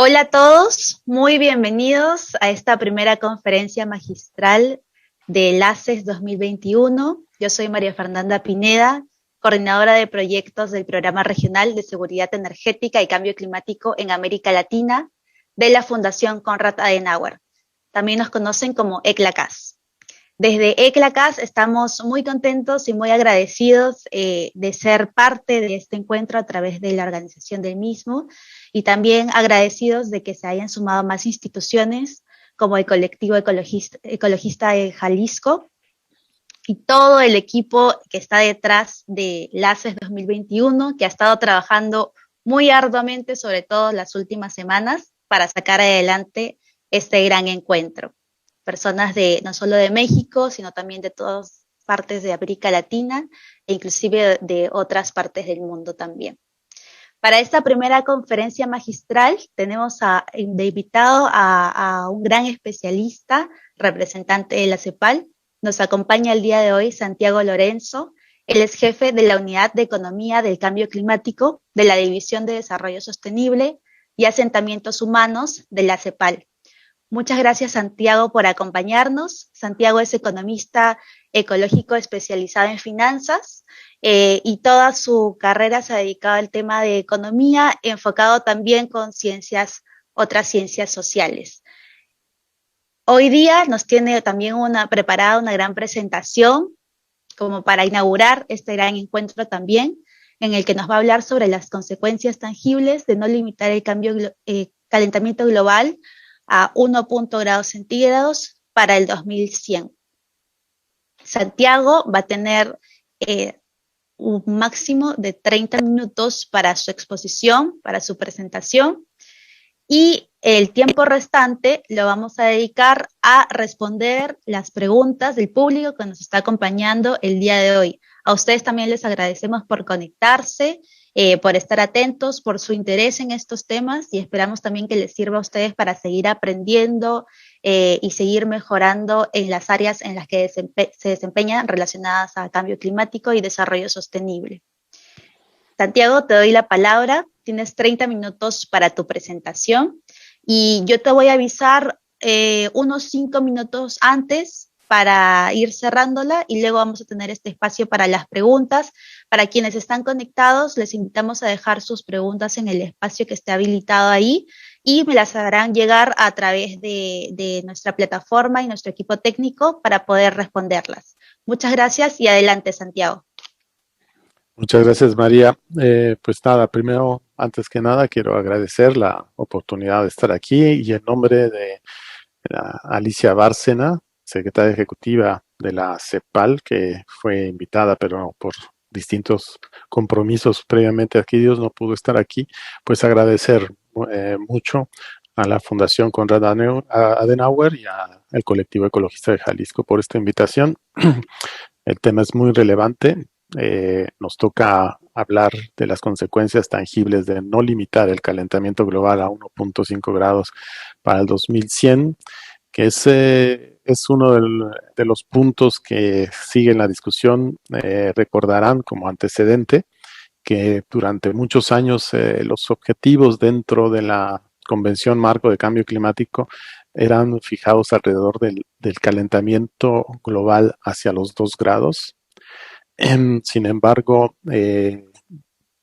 Hola a todos, muy bienvenidos a esta primera conferencia magistral de LACES 2021. Yo soy María Fernanda Pineda, coordinadora de proyectos del Programa Regional de Seguridad Energética y Cambio Climático en América Latina de la Fundación Konrad Adenauer. También nos conocen como ECLACAS. Desde ECLACAS estamos muy contentos y muy agradecidos de ser parte de este encuentro a través de la organización del mismo y también agradecidos de que se hayan sumado más instituciones como el colectivo ecologista de Jalisco y todo el equipo que está detrás de LACES 2021, que ha estado trabajando muy arduamente, sobre todo las últimas semanas, para sacar adelante este gran encuentro. Personas de no solo de México, sino también de todas partes de América Latina e inclusive de otras partes del mundo también. Para esta primera conferencia magistral tenemos de invitado a un gran especialista, representante de la CEPAL. Nos acompaña el día de hoy Santiago Lorenzo. Él es jefe de la Unidad de Economía del Cambio Climático de la División de Desarrollo Sostenible y Asentamientos Humanos de la CEPAL. Muchas gracias, Santiago, por acompañarnos. Santiago es economista ecológico especializado en finanzas y toda su carrera se ha dedicado al tema de economía, enfocado también con otras ciencias sociales. Hoy día nos tiene también preparada una gran presentación como para inaugurar este gran encuentro también, en el que nos va a hablar sobre las consecuencias tangibles de no limitar el calentamiento global a 1 grados centígrados para el 2100. Santiago va a tener un máximo de 30 minutos para su exposición, para su presentación, y el tiempo restante lo vamos a dedicar a responder las preguntas del público que nos está acompañando el día de hoy. A ustedes también les agradecemos por conectarse, por estar atentos, por su interés en estos temas y esperamos también que les sirva a ustedes para seguir aprendiendo y seguir mejorando en las áreas en las que se desempeñan relacionadas a cambio climático y desarrollo sostenible. Santiago, te doy la palabra. Tienes 30 minutos para tu presentación y yo te voy a avisar unos 5 minutos antes para ir cerrándola y luego vamos a tener este espacio para las preguntas. Para quienes están conectados, les invitamos a dejar sus preguntas en el espacio que esté habilitado ahí y me las harán llegar a través de nuestra plataforma y nuestro equipo técnico para poder responderlas. Muchas gracias y adelante, Santiago. Muchas gracias, María. Pues nada, primero, antes que nada, quiero agradecer la oportunidad de estar aquí y en nombre de Alicia Bárcena, secretaria ejecutiva de la CEPAL, que fue invitada, pero por distintos compromisos previamente adquiridos no pudo estar aquí, pues agradecer mucho a la Fundación Konrad Adenauer y al colectivo ecologista de Jalisco por esta invitación. El tema es muy relevante. Nos toca hablar de las consecuencias tangibles de no limitar el calentamiento global a 1.5 grados para el 2100, que es uno de los puntos que siguen la discusión. Recordarán como antecedente que durante muchos años los objetivos dentro de la Convención Marco de Cambio Climático eran fijados alrededor del calentamiento global hacia los 2 grados. Sin embargo,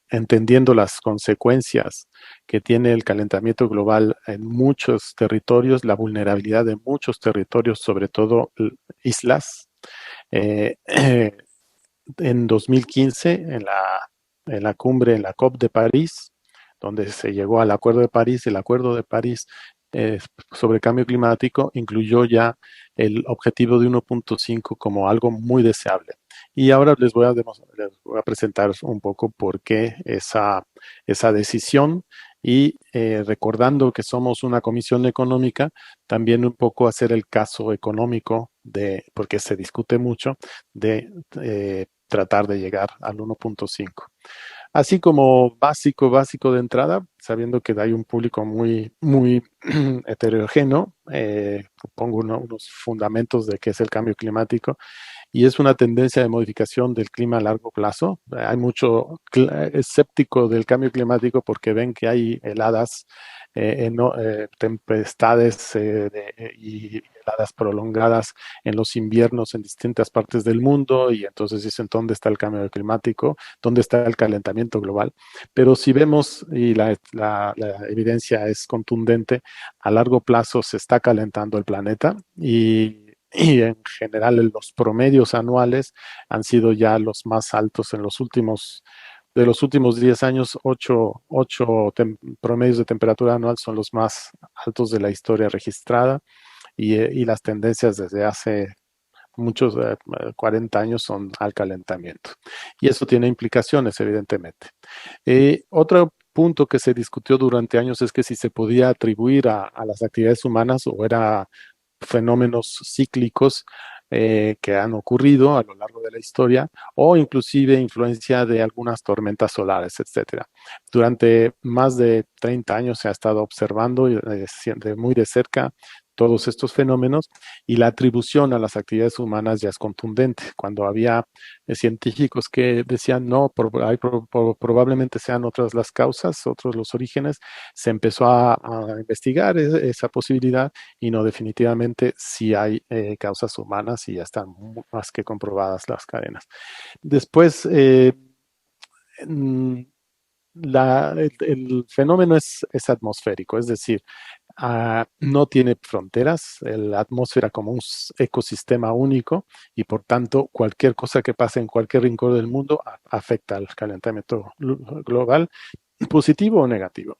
entendiendo las consecuencias que tiene el calentamiento global en muchos territorios, la vulnerabilidad de muchos territorios, sobre todo islas, en 2015, en la cumbre, en la COP de París, donde se llegó al Acuerdo de París, el Acuerdo de París sobre cambio climático incluyó ya el objetivo de 1.5 como algo muy deseable. Y ahora les voy a presentar un poco por qué esa decisión y recordando que somos una comisión económica, también un poco hacer el caso económico porque se discute mucho, de tratar de llegar al 1.5. Así como básico de entrada, sabiendo que hay un público muy heterogéneo, pongo unos fundamentos de qué es el cambio climático y es una tendencia de modificación del clima a largo plazo. Hay mucho escéptico del cambio climático porque ven que hay heladas, tempestades y heladas prolongadas en los inviernos en distintas partes del mundo, y entonces dicen dónde está el cambio climático, dónde está el calentamiento global. Pero si vemos, y la evidencia es contundente, a largo plazo se está calentando el planeta, y en general los promedios anuales han sido ya los más altos en los últimos, de los últimos 10 años. Ocho promedios de temperatura anual son los más altos de la historia registrada, y las tendencias desde hace muchos 40 años son al calentamiento. Y eso tiene implicaciones, evidentemente. Otro punto que se discutió durante años es que si se podía atribuir a las actividades humanas o era fenómenos cíclicos que han ocurrido a lo largo de la historia, o inclusive influencia de algunas tormentas solares, etcétera. Durante más de 30 años se ha estado observando muy de cerca todos estos fenómenos, y la atribución a las actividades humanas ya es contundente. Cuando había científicos que decían no, probablemente sean otras las causas, otros los orígenes, se empezó a investigar esa posibilidad, y no, definitivamente sí hay causas humanas, y ya están más que comprobadas las cadenas. Después, mm, el fenómeno es atmosférico, es decir, no tiene fronteras, la atmósfera como un ecosistema único, y por tanto cualquier cosa que pase en cualquier rincón del mundo afecta al calentamiento global, positivo o negativo.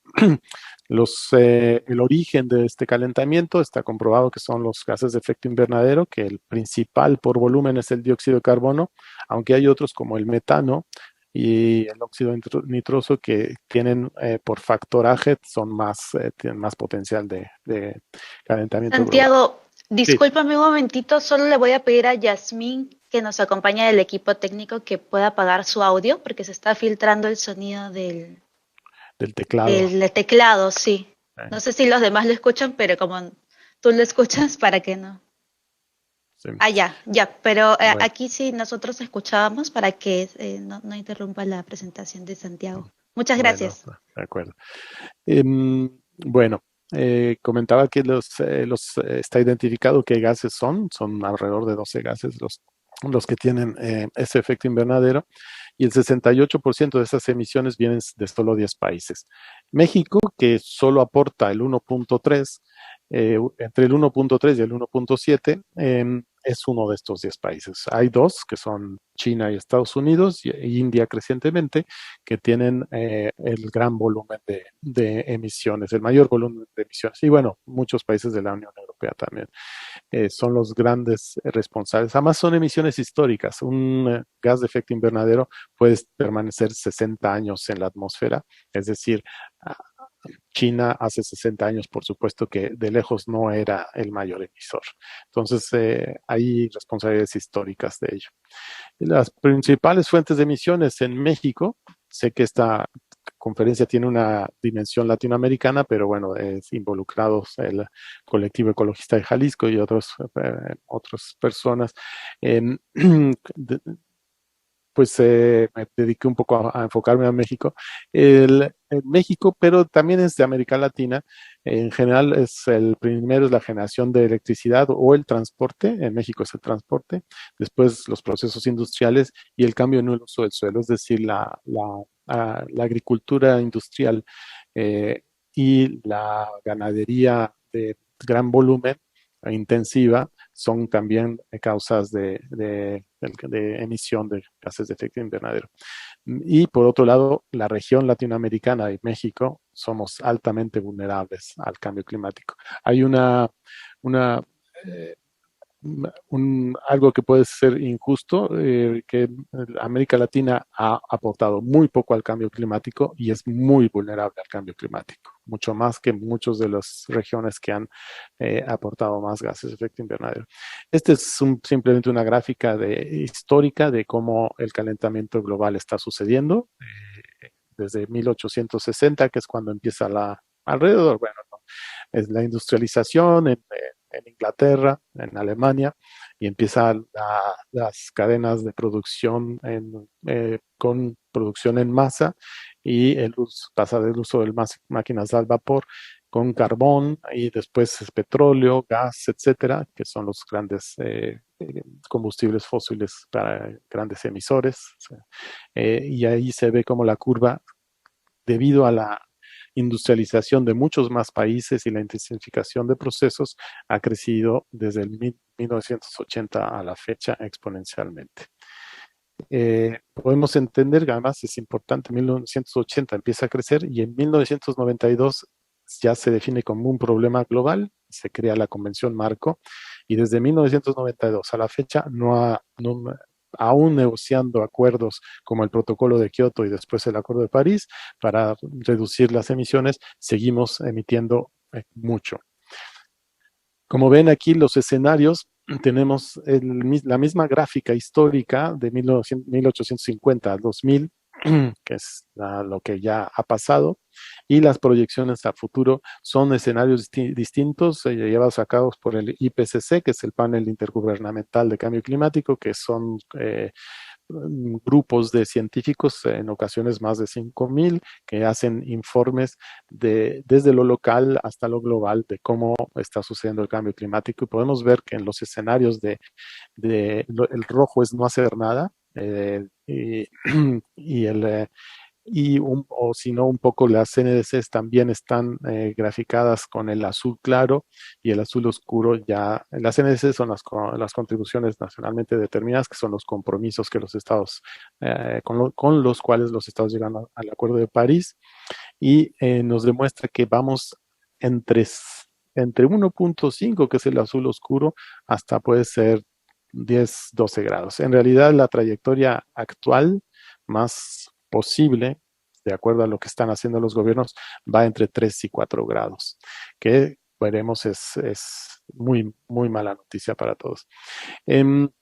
El origen de este calentamiento está comprobado que son los gases de efecto invernadero, que el principal por volumen es el dióxido de carbono, aunque hay otros como el metano y el óxido nitroso que tienen por factoraje, tienen más potencial de calentamiento global. Santiago, Sí, discúlpame un momentito, solo le voy a pedir a Yasmín, que nos acompaña del equipo técnico, que pueda apagar su audio porque se está filtrando el sonido del teclado. del teclado, sí. eh, No sé si los demás lo escuchan, pero como tú lo escuchas, para que no. sí. Ah, ya, ya, pero Bueno, aquí sí nosotros escuchábamos para que no interrumpa la presentación de Santiago. Muchas bueno, gracias. de acuerdo. Bueno, comentaba que está identificado qué gases son alrededor de 12 gases los que tienen ese efecto invernadero, y el 68% de esas emisiones vienen de solo 10 países. México, que solo aporta el 1.3, entre el 1.3 y el 1.7, es uno de estos 10 países. Hay dos, que son China y Estados Unidos, y India crecientemente, que tienen el gran volumen de emisiones, el mayor volumen de emisiones. Y bueno, muchos países de la Unión Europea también son los grandes responsables. Además, son emisiones históricas. Un gas de efecto invernadero puede permanecer 60 años en la atmósfera, es decir, China hace 60 años, por supuesto que de lejos no era el mayor emisor. Entonces, hay responsabilidades históricas de ello. Las principales fuentes de emisiones en México, sé que esta conferencia tiene una dimensión latinoamericana, pero bueno, es involucrados el colectivo ecologista de Jalisco y otras personas. Eh, pues me dediqué un poco a enfocarme a México. En México, pero también es de América Latina. En general, el primero es la generación de electricidad o el transporte. En México es el transporte, después los procesos industriales y el cambio en el uso del suelo, es decir, la agricultura industrial eh, y la ganadería de gran volumen intensiva son también causas de emisión de gases de efecto invernadero. Y por otro lado, la región latinoamericana y México somos altamente vulnerables al cambio climático. Hay eh, algo que puede ser injusto, que América Latina ha aportado muy poco al cambio climático y es muy vulnerable al cambio climático, mucho más que muchas de las regiones que han aportado más gases de efecto invernadero. Este es simplemente una gráfica histórica de cómo el calentamiento global está sucediendo desde 1860, que es cuando empieza bueno, no, es la industrialización en Inglaterra, en Alemania, y empiezan las cadenas de producción con producción en masa y pasa del uso de máquinas al vapor con carbón y después es petróleo, gas, etcétera, que son los grandes combustibles fósiles para grandes emisores. Y ahí se ve como la curva, debido a la industrialización de muchos más países y la intensificación de procesos, ha crecido desde el 1980 a la fecha exponencialmente. Podemos entender que además es importante, en 1980 empieza a crecer y en 1992 ya se define como un problema global, se crea la Convención Marco y desde 1992 a la fecha aún negociando acuerdos como el Protocolo de Kioto y después el Acuerdo de París para reducir las emisiones, seguimos emitiendo mucho. Como ven aquí los escenarios, tenemos la misma gráfica histórica de 1850 a 2000, que es lo que ya ha pasado, y las proyecciones a futuro son escenarios distintos, llevados a cabo por el IPCC, que es el panel intergubernamental de cambio climático, que son grupos de científicos, en ocasiones más de 5,000, que hacen informes desde lo local hasta lo global de cómo está sucediendo el cambio climático. Y podemos ver que en los escenarios el rojo es no hacer nada, y o si no, un poco las CNDCs también están graficadas con el azul claro y el azul oscuro. Ya las CNDCs son las contribuciones nacionalmente determinadas, que son los compromisos que los estados, con los cuales los estados llegan al Acuerdo de París, y nos demuestra que vamos entre, entre 1,5, que es el azul oscuro, hasta puede ser 10, 12 grados. En realidad, la trayectoria actual más posible, de acuerdo a lo que están haciendo los gobiernos, va entre 3 y 4 grados, que veremos es muy, muy mala noticia para todos. Una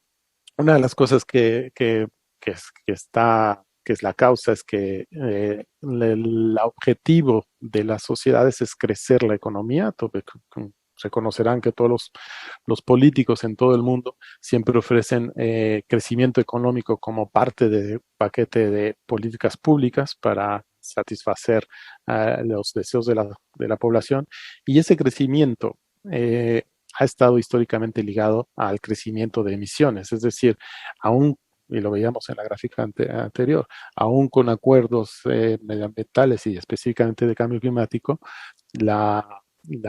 de las cosas que es la causa, es que el objetivo de las sociedades es crecer la economía. Reconocerán que todos los políticos en todo el mundo siempre ofrecen crecimiento económico como parte de paquete de políticas públicas para satisfacer los deseos de la población. Y ese crecimiento ha estado históricamente ligado al crecimiento de emisiones, es decir, aún, y lo veíamos en la gráfica anterior, aún con acuerdos medioambientales y específicamente de cambio climático, la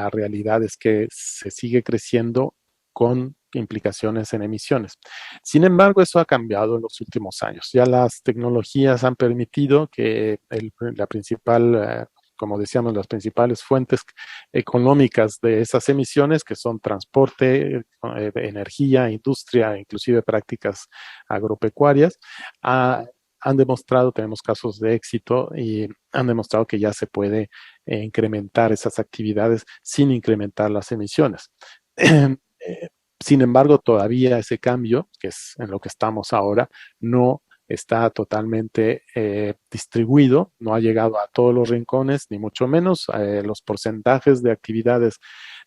realidad es que se sigue creciendo con implicaciones en emisiones. Sin embargo, eso ha cambiado en los últimos años. Ya las tecnologías han permitido que la principal, como decíamos, las principales fuentes económicas de esas emisiones, que son transporte, energía, industria, inclusive prácticas agropecuarias, han demostrado, tenemos casos de éxito y han demostrado que ya se puede incrementar esas actividades sin incrementar las emisiones. Sin embargo, todavía ese cambio, que es en lo que estamos ahora, no está totalmente distribuido, no ha llegado a todos los rincones, ni mucho menos. Los porcentajes de actividades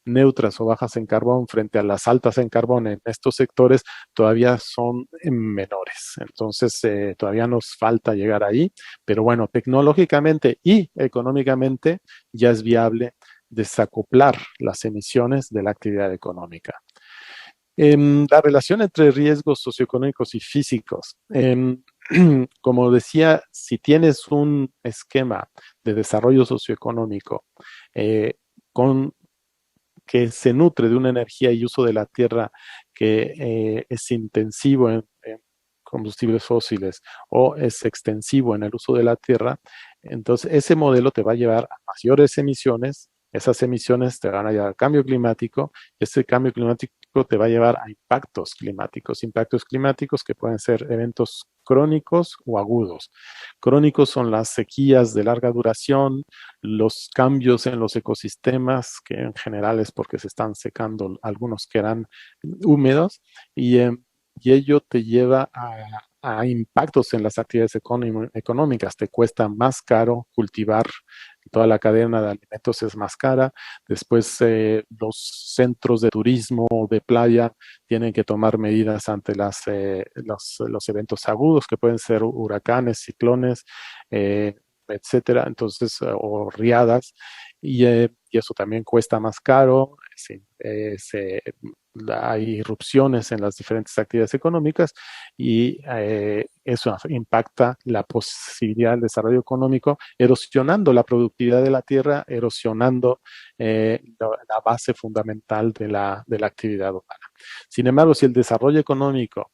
neutras o bajas en carbón frente a las altas en carbón en estos sectores todavía son menores. Entonces, todavía nos falta llegar ahí, pero bueno, tecnológicamente y económicamente ya es viable desacoplar las emisiones de la actividad económica. La relación entre riesgos socioeconómicos y físicos. Como decía, si tienes un esquema de desarrollo socioeconómico eh, con que se nutre de una energía y uso de la tierra que es intensivo en combustibles fósiles o es extensivo en el uso de la tierra, entonces ese modelo te va a llevar a mayores emisiones. Esas emisiones te van a llevar al cambio climático, y ese cambio climático te va a llevar a impactos climáticos que pueden ser eventos crónicos o agudos. Crónicos son las sequías de larga duración, los cambios en los ecosistemas, que en general es porque se están secando algunos que eran húmedos, y ello te lleva a impactos en las actividades económicas. Te cuesta más caro cultivar toda la cadena de alimentos es más cara. Después los centros de turismo de playa tienen que tomar medidas ante los eventos agudos, que pueden ser huracanes, ciclones, etcétera, entonces, o riadas, y eso también cuesta más caro. Hay irrupciones en las diferentes actividades económicas y eso impacta la posibilidad del desarrollo económico, erosionando la productividad de la tierra, erosionando la base fundamental de la actividad humana. Sin embargo, si el desarrollo económico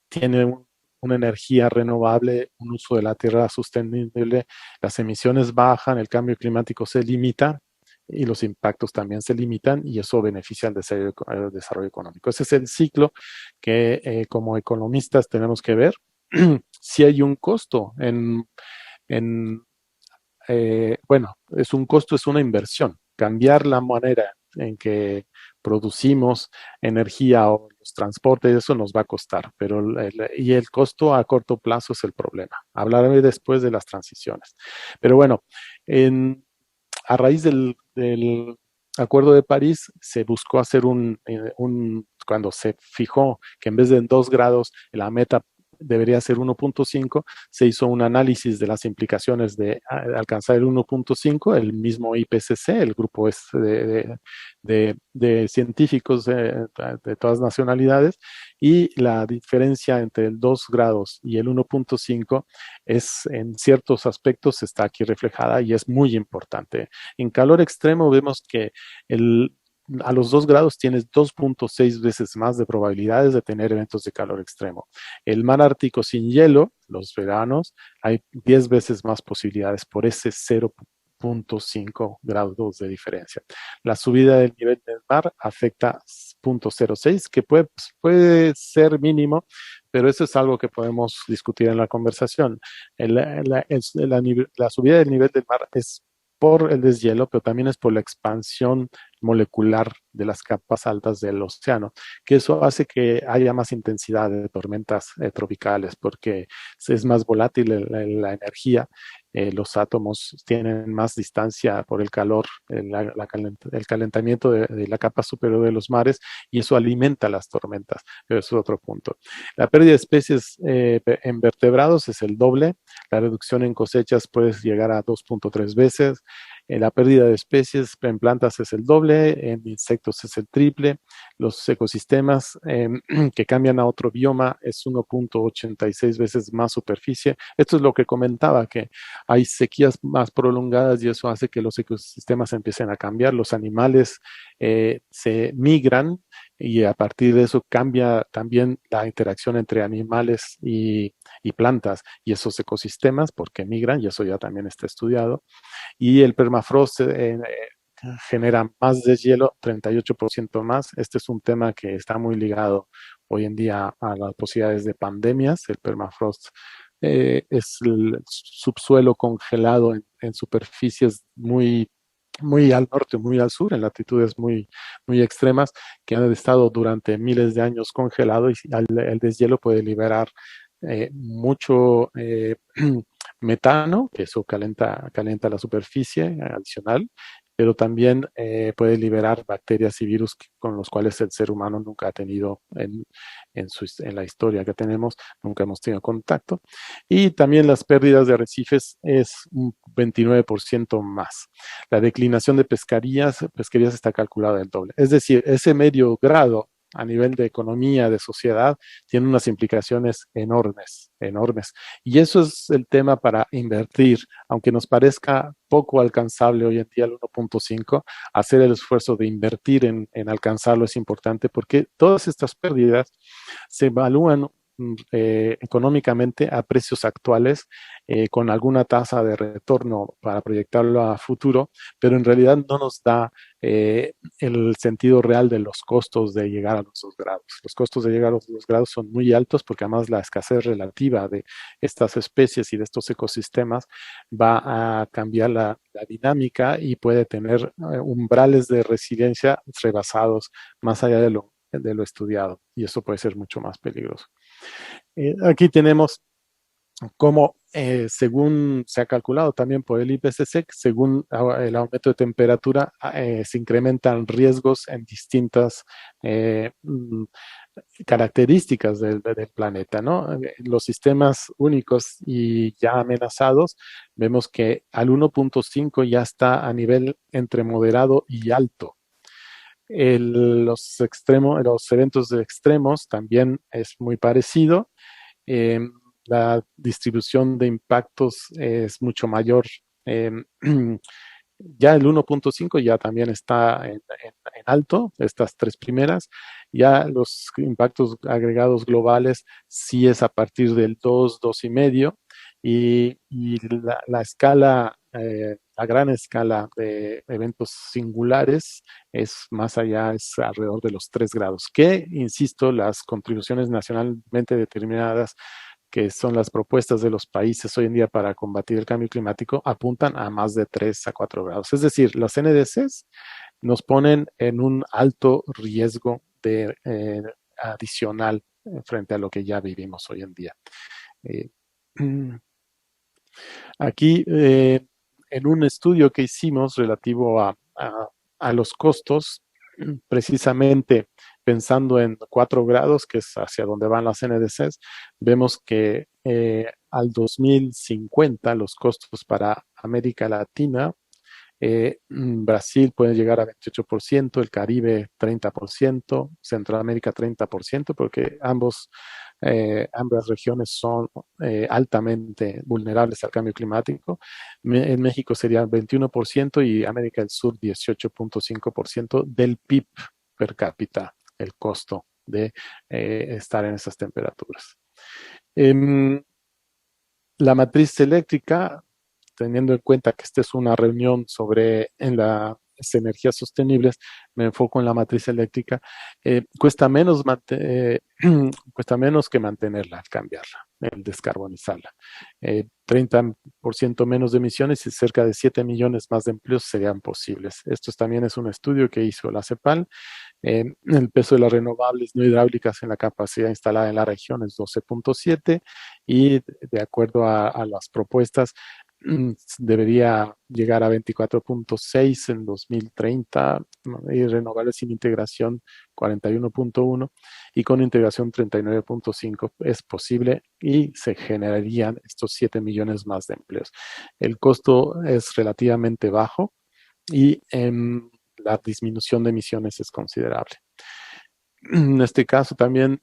tiene una energía renovable, un uso de la tierra sostenible, las emisiones bajan, el cambio climático se limita y los impactos también se limitan y eso beneficia al desarrollo económico. Ese es el ciclo que como economistas tenemos que ver. Si hay un costo en bueno, es un costo, es una inversión. Cambiar la manera en que producimos energía o los transportes, eso nos va a costar, pero y el costo a corto plazo es el problema. Hablaré después de las transiciones. Pero bueno, a raíz del Acuerdo de París se buscó hacer cuando se fijó que en vez de en 2 grados la meta debería ser 1.5, se hizo un análisis de las implicaciones de alcanzar el 1.5, el mismo IPCC, el grupo es de científicos de todas nacionalidades, y la diferencia entre el 2 grados y el 1.5 es en ciertos aspectos está aquí reflejada y es muy importante. En calor extremo vemos que a los 2 grados tienes 2.6 veces más de probabilidades de tener eventos de calor extremo. El mar Ártico sin hielo, los veranos, hay 10 veces más posibilidades por ese 0.5 grados de diferencia. La subida del nivel del mar afecta 0.06, que puede ser mínimo, pero eso es algo que podemos discutir en la conversación. La subida del nivel del mar es por el deshielo, pero también es por la expansión molecular de las capas altas del océano, que eso hace que haya más intensidad de tormentas tropicales, porque es más volátil la energía, los átomos tienen más distancia por el calor, el calentamiento de la capa superior de los mares, y eso alimenta las tormentas, pero eso es otro punto. La pérdida de especies en vertebrados es el doble, la reducción en cosechas puede llegar a 2.3 veces, la pérdida de especies en plantas es el doble, en insectos es el triple, los ecosistemas que cambian a otro bioma es 1.86 veces más superficie. Esto es lo que comentaba, que hay sequías más prolongadas y eso hace que los ecosistemas empiecen a cambiar, los animales se migran y a partir de eso cambia también la interacción entre animales y plantas y esos ecosistemas porque migran y eso ya también está estudiado. Y el permafrost genera más deshielo, 38% más. Este es un tema que está muy ligado hoy en día a las posibilidades de pandemias. El permafrost es el subsuelo congelado en superficies muy al norte, muy al sur, en latitudes muy extremas, que han estado durante miles de años congelados y el deshielo puede liberar mucho metano, que eso calienta la superficie adicional, pero también puede liberar bacterias y virus con los cuales el ser humano nunca ha tenido en la historia que tenemos, nunca hemos tenido contacto. Y también las pérdidas de arrecifes es un 29% más. La declinación de pesquerías está calculada el doble. Es decir, ese medio grado a nivel de economía, de sociedad, tiene unas implicaciones enormes, enormes. Y eso es el tema para invertir, aunque nos parezca poco alcanzable hoy en día el 1.5, hacer el esfuerzo de invertir alcanzarlo es importante porque todas estas pérdidas se evalúan económicamente a precios actuales con alguna tasa de retorno para proyectarlo a futuro, pero en realidad no nos da el sentido real de los costos de llegar a los 2 grados. Los costos de llegar a los 2 grados son muy altos porque además la escasez relativa de estas especies y de estos ecosistemas va a cambiar la dinámica y puede tener umbrales de resiliencia rebasados más allá de lo estudiado y eso puede ser mucho más peligroso. Aquí tenemos cómo según se ha calculado también por el IPCC, según el aumento de temperatura, se incrementan riesgos en distintas características del planeta, ¿no? Los sistemas únicos y ya amenazados, vemos que al 1.5 ya está a nivel entre moderado y alto. Los eventos de extremos también es muy parecido. Eh, la distribución de impactos es mucho mayor. Eh, ya el 1.5 ya también está en alto, estas tres primeras. Ya los impactos agregados globales sí es a partir del 2, 2,5. Y la escala, a gran escala de eventos singulares es más allá, es alrededor de los 3 grados, que, insisto, las contribuciones nacionalmente determinadas que son las propuestas de los países hoy en día para combatir el cambio climático, apuntan a más de 3 a 4 grados. Es decir, los NDCs nos ponen en un alto riesgo adicional frente a lo que ya vivimos hoy en día. Eh, Aquí, en un estudio que hicimos relativo a los costos, precisamente pensando en 4 grados, que es hacia donde van las NDCs, vemos que al 2050 los costos para América Latina, Brasil puede llegar a 28%, el Caribe 30%, Centroamérica 30%, porque ambas regiones son altamente vulnerables al cambio climático. En México sería 21% y América del Sur 18.5% del PIB per cápita, el costo de estar en esas temperaturas. La matriz eléctrica, teniendo en cuenta que esta es una reunión sobre en las energías sostenibles, me enfoco en la matriz eléctrica, cuesta menos que mantenerla, cambiarla, el descarbonizarla. 30% menos de emisiones y cerca de 7 millones más de empleos serían posibles. Esto también es un estudio que hizo la CEPAL. El peso de las renovables no hidráulicas en la capacidad instalada en la región es 12.7 y de acuerdo a las propuestas debería llegar a 24.6 en 2030 y renovables sin integración 41.1 y con integración 39.5 es posible y se generarían estos 7 millones más de empleos. El costo es relativamente bajo y la disminución de emisiones es considerable. En este caso también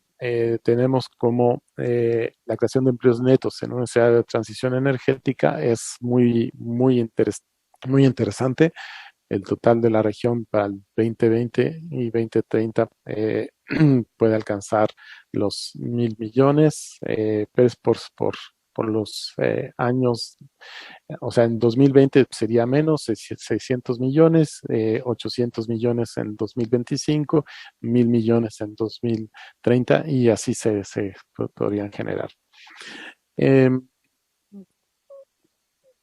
tenemos como la creación de empleos netos en una ciudad de transición energética es muy interesante. El total de la región para el 2020 y 2030 puede alcanzar los 1.000 millones, pues por los años, o sea, en 2020 sería menos, 600 millones, 800 millones en 2025, 1.000 millones en 2030 y así se podrían generar. Eh,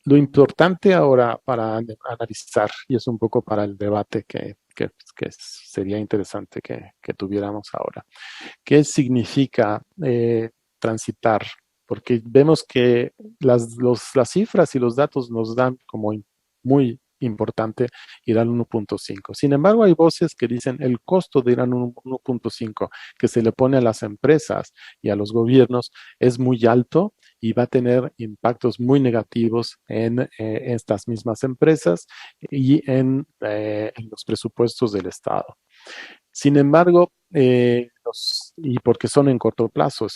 lo importante ahora para analizar, y es un poco para el debate que sería interesante que tuviéramos ahora, ¿qué significa transitar? Porque vemos que las cifras y los datos nos dan como muy importante ir al 1.5. Sin embargo, hay voces que dicen el costo de ir al 1.5 que se le pone a las empresas y a los gobiernos es muy alto y va a tener impactos muy negativos en estas mismas empresas y en los presupuestos del Estado. Sin embargo, y porque son en corto plazo,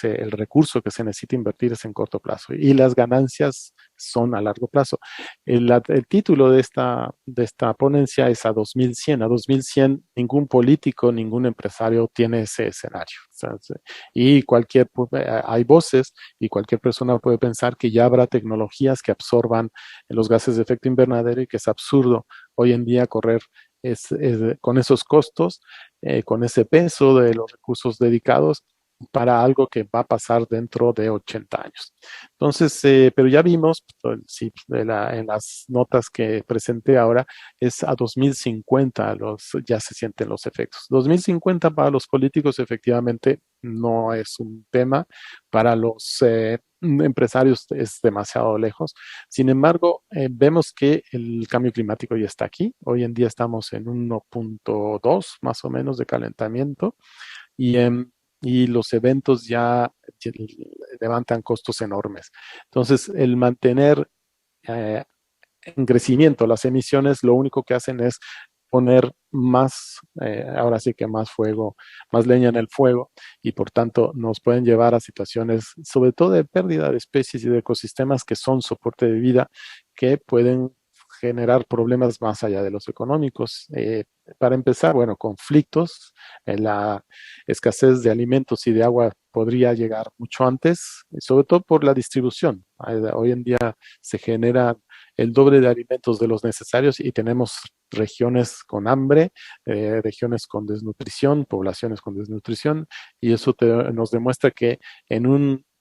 el recurso que se necesita invertir es en corto plazo y las ganancias son a largo plazo. El título de esta ponencia es a 2100. A 2100 ningún político, ningún empresario tiene ese escenario. O sea, y hay voces y cualquier persona puede pensar que ya habrá tecnologías que absorban los gases de efecto invernadero y que es absurdo hoy en día correr con esos costos, con ese peso de los recursos dedicados, para algo que va a pasar dentro de 80 años. Entonces, pero ya vimos, sí, en las notas que presenté ahora, es a 2050 ya se sienten los efectos. 2050 para los políticos efectivamente no es un tema, para los empresarios es demasiado lejos. Sin embargo, vemos que el cambio climático ya está aquí. Hoy en día estamos en 1.2 más o menos de calentamiento y, y los eventos ya levantan costos enormes. Entonces, el mantener eh, en crecimiento las emisiones, lo único que hacen es poner más, ahora sí que más fuego, más leña en el fuego, y por tanto nos pueden llevar a situaciones, sobre todo de pérdida de especies y de ecosistemas que son soporte de vida, que pueden generar problemas más allá de los económicos. Para empezar, bueno, conflictos, la escasez de alimentos y de agua podría llegar mucho antes, sobre todo por la distribución. Hoy en día se genera el doble de alimentos de los necesarios y tenemos regiones con hambre, regiones con desnutrición, poblaciones con desnutrición, y eso nos demuestra que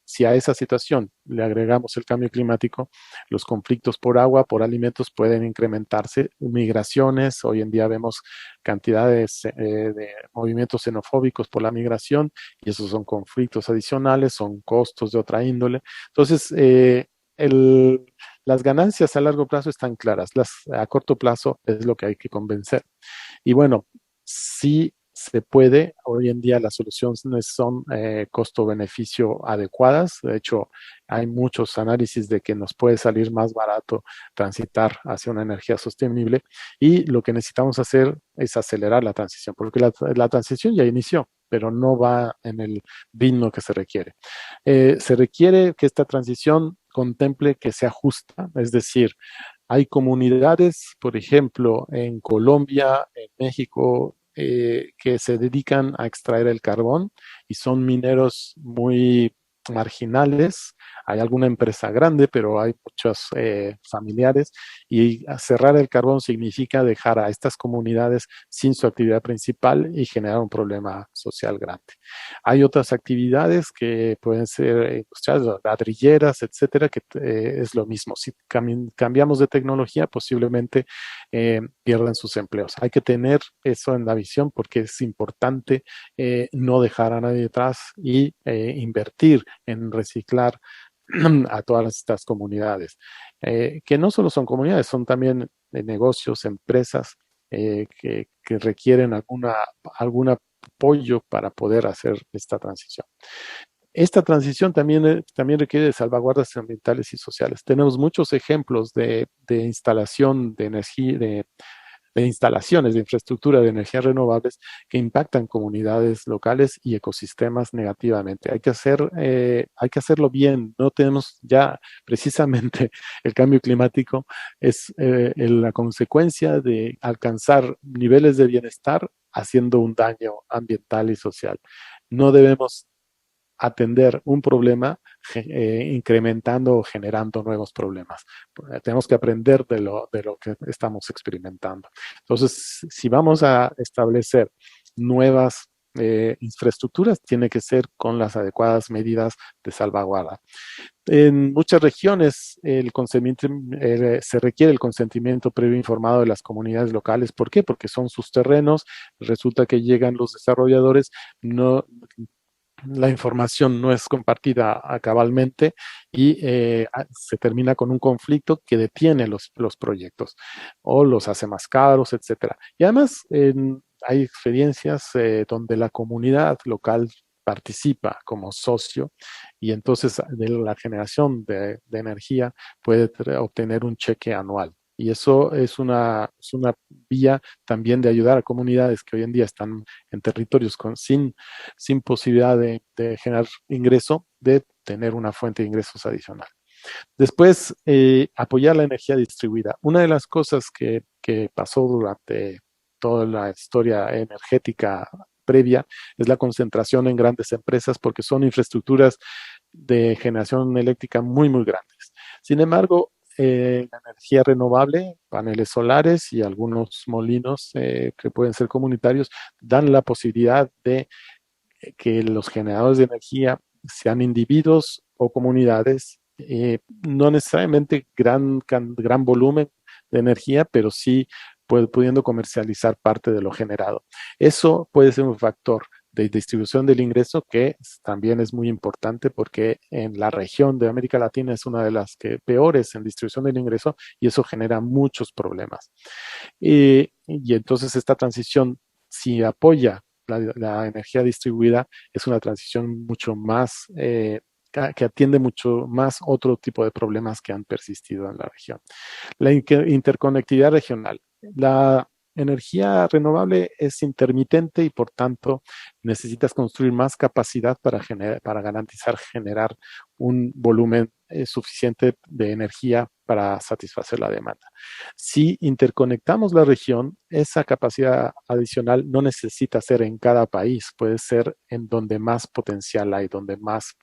si a esa situación le agregamos el cambio climático, los conflictos por agua, por alimentos pueden incrementarse, migraciones, hoy en día vemos cantidades de movimientos xenofóbicos por la migración, y esos son conflictos adicionales, son costos de otra índole. Entonces, el, las ganancias a largo plazo están claras, las a corto plazo es lo que hay que convencer. Y bueno, sí se puede, hoy en día las soluciones son costo-beneficio adecuadas, de hecho hay muchos análisis de que nos puede salir más barato transitar hacia una energía sostenible, y lo que necesitamos hacer es acelerar la transición, porque la transición ya inició, pero no va en el ritmo que se requiere. Se requiere que esta transición contemple que sea justa, es decir, hay comunidades, por ejemplo, en Colombia, en México, que se dedican a extraer el carbón y son mineros muy marginales. Hay alguna empresa grande, pero hay muchos familiares, y cerrar el carbón significa dejar a estas comunidades sin su actividad principal y generar un problema social grande. Hay otras actividades que pueden ser industriales, ladrilleras, etcétera, que es lo mismo. Si cambiamos de tecnología, posiblemente pierdan sus empleos. Hay que tener eso en la visión porque es importante no dejar a nadie atrás y invertir en reciclar a todas estas comunidades, que no solo son comunidades, son también negocios, empresas que requieren algún apoyo para poder hacer esta transición. Esta transición también requiere de salvaguardas ambientales y sociales. Tenemos muchos ejemplos de instalación de energía, de instalaciones de infraestructura de energías renovables que impactan comunidades locales y ecosistemas negativamente. Hay que hacerlo bien. No tenemos ya precisamente el cambio climático es la consecuencia de alcanzar niveles de bienestar haciendo un daño ambiental y social. No debemos atender un problema incrementando o generando nuevos problemas. Tenemos que aprender de lo que estamos experimentando. Entonces, si vamos a establecer nuevas infraestructuras, tiene que ser con las adecuadas medidas de salvaguarda. En muchas regiones se requiere el consentimiento previo informado de las comunidades locales. ¿Por qué? Porque son sus terrenos, resulta que llegan los desarrolladores, no, la información no es compartida cabalmente, y se termina con un conflicto que detiene los proyectos o los hace más caros, etcétera. Y además hay experiencias donde la comunidad local participa como socio, y entonces de la generación de energía puede obtener un cheque anual. Y eso es una vía también de ayudar a comunidades que hoy en día están en territorios sin posibilidad de generar ingreso, de tener una fuente de ingresos adicional. Después, apoyar la energía distribuida. Una de las cosas que pasó durante toda la historia energética previa es la concentración en grandes empresas, porque son infraestructuras de generación eléctrica muy, muy grandes. Sin embargo, la energía renovable, paneles solares y algunos molinos que pueden ser comunitarios, dan la posibilidad de que los generadores de energía sean individuos o comunidades, no necesariamente gran volumen de energía, pero sí pudiendo comercializar parte de lo generado. Eso puede ser un factor de distribución del ingreso que también es muy importante porque en la región de América Latina es una de las que peores en distribución del ingreso y eso genera muchos problemas. Y entonces esta transición, si apoya la energía distribuida, es una transición mucho más, que atiende mucho más otro tipo de problemas que han persistido en la región. La interconectividad regional. La energía renovable es intermitente y por tanto necesitas construir más capacidad para garantizar generar un volumen suficiente de energía para satisfacer la demanda. Si interconectamos la región, esa capacidad adicional no necesita ser en cada país, puede ser en donde más potencial hay, donde más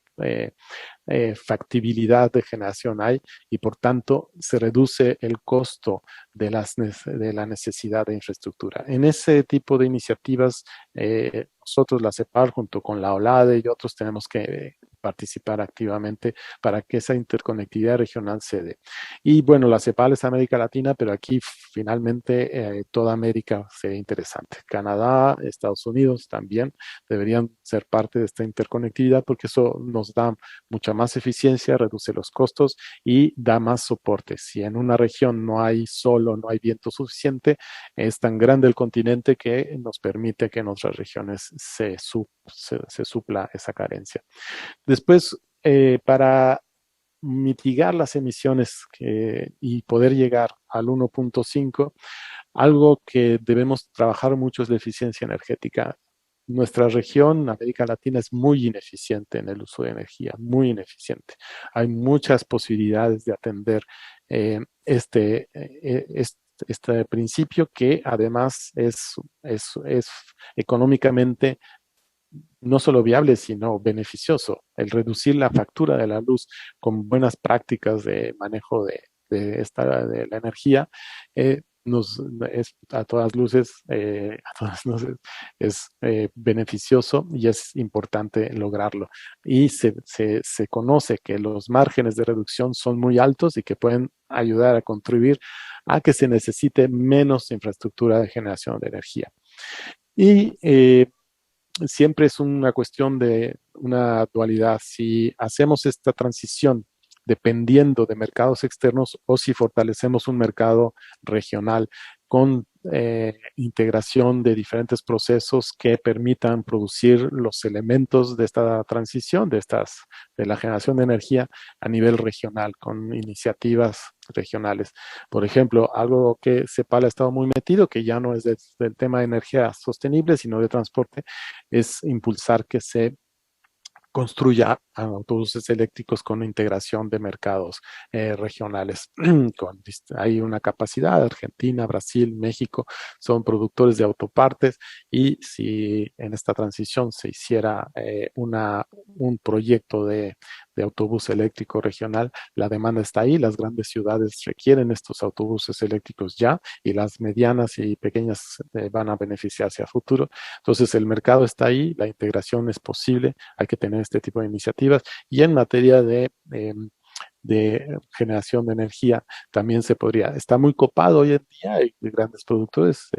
factibilidad de generación hay y por tanto se reduce el costo de la necesidad de infraestructura. En ese tipo de iniciativas, nosotros, la CEPAL, junto con la OLADE y otros, tenemos que participar activamente para que esa interconectividad regional se dé. Y bueno, la CEPAL es América Latina, pero aquí finalmente toda América sería interesante. Canadá, Estados Unidos también deberían ser parte de esta interconectividad porque eso nos da mucha más eficiencia, reduce los costos y da más soporte. Si en una región no hay sol o no hay viento suficiente, es tan grande el continente que nos permite que en otras regiones se supla esa carencia. Después, para mitigar las emisiones y poder llegar al 1.5, algo que debemos trabajar mucho es la eficiencia energética. Nuestra región, América Latina, es muy ineficiente en el uso de energía, muy ineficiente. Hay muchas posibilidades de atender este principio que además es económicamente no solo viable, sino beneficioso. El reducir la factura de la luz con buenas prácticas de manejo de la energía es a todas luces, es beneficioso y es importante lograrlo. Y se conoce que los márgenes de reducción son muy altos y que pueden ayudar a contribuir a que se necesite menos infraestructura de generación de energía. Y siempre es una cuestión de una dualidad. Si hacemos esta transición dependiendo de mercados externos o si fortalecemos un mercado regional con integración de diferentes procesos que permitan producir los elementos de esta transición, de la generación de energía a nivel regional, con iniciativas regionales. Por ejemplo, algo que CEPAL ha estado muy metido, que ya no es del tema de energía sostenible, sino de transporte, es impulsar que se construya autobuses eléctricos con integración de mercados regionales. Hay una capacidad, Argentina, Brasil, México son productores de autopartes y si en esta transición se hiciera un proyecto de autobús eléctrico regional, la demanda está ahí, las grandes ciudades requieren estos autobuses eléctricos ya y las medianas y pequeñas van a beneficiarse a futuro. Entonces el mercado está ahí, la integración es posible, hay que tener este tipo de iniciativas y en materia de generación de energía también se podría. Está muy copado hoy en día, hay grandes productores,